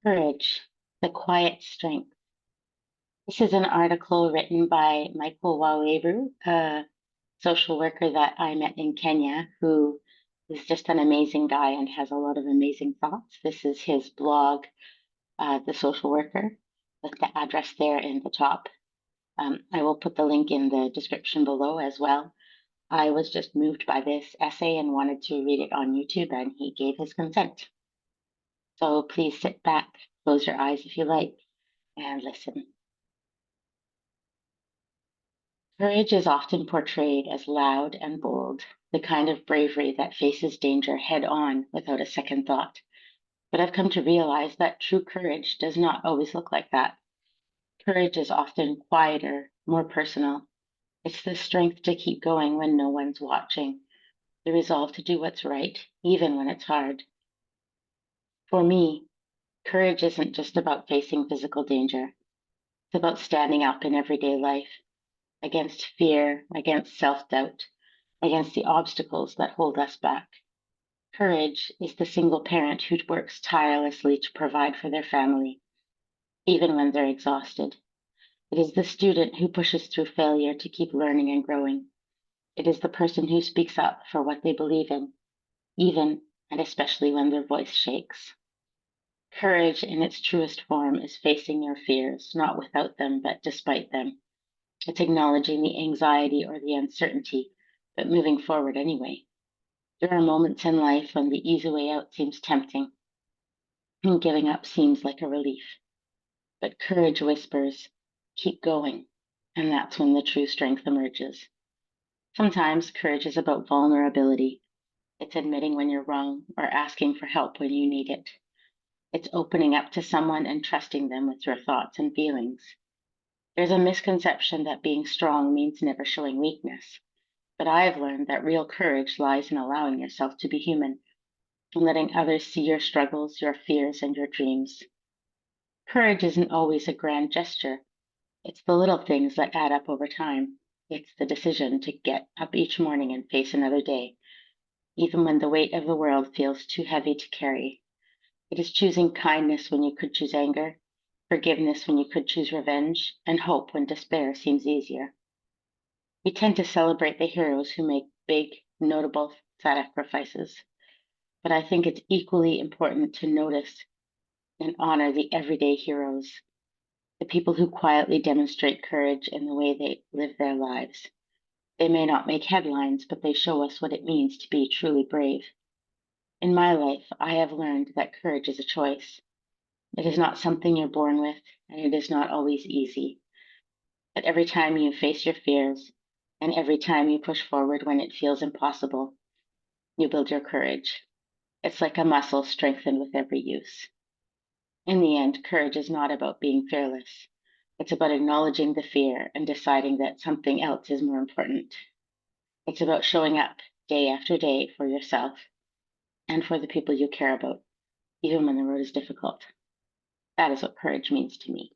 Courage, the quiet strength. This is an article written by Michael Waweru, a social worker that I met in Kenya, who is just an amazing guy and has a lot of amazing thoughts. This is his blog, The Social Worker, with the address there in the top. I will put the link in the description below as well. I was just moved by this essay and wanted to read it on YouTube, and he gave his consent. So please sit back, close your eyes if you like, and listen. Courage is often portrayed as loud and bold, the kind of bravery that faces danger head on without a second thought. But I've come to realize that true courage does not always look like that. Courage is often quieter, more personal. It's the strength to keep going when no one's watching, the resolve to do what's right, even when it's hard. For me, courage isn't just about facing physical danger. It's about standing up in everyday life against fear, against self doubt, against the obstacles that hold us back. Courage is the single parent who works tirelessly to provide for their family, even when they're exhausted. It is the student who pushes through failure to keep learning and growing. It is the person who speaks up for what they believe in, even and especially when their voice shakes. Courage in its truest form is facing your fears, not without them, but despite them. It's acknowledging the anxiety or the uncertainty, but moving forward anyway. There are moments in life when the easy way out seems tempting and giving up seems like a relief. But courage whispers, keep going. And that's when the true strength emerges. Sometimes courage is about vulnerability. It's admitting when you're wrong or asking for help when you need it. It's opening up to someone and trusting them with your thoughts and feelings. There's a misconception that being strong means never showing weakness. But I've learned that real courage lies in allowing yourself to be human and letting others see your struggles, your fears, and your dreams. Courage isn't always a grand gesture. It's the little things that add up over time. It's the decision to get up each morning and face another day, even when the weight of the world feels too heavy to carry. It is choosing kindness when you could choose anger, forgiveness when you could choose revenge, and hope when despair seems easier. We tend to celebrate the heroes who make big, notable sacrifices, but I think it's equally important to notice and honor the everyday heroes, the people who quietly demonstrate courage in the way they live their lives. They may not make headlines, but they show us what it means to be truly brave. In my life, I have learned that courage is a choice. It is not something you're born with, and it is not always easy. But every time you face your fears, and every time you push forward when it feels impossible, you build your courage. It's like a muscle strengthened with every use. In the end, courage is not about being fearless. It's about acknowledging the fear and deciding that something else is more important. It's about showing up day after day for yourself and for the people you care about, even when the road is difficult. That is what courage means to me.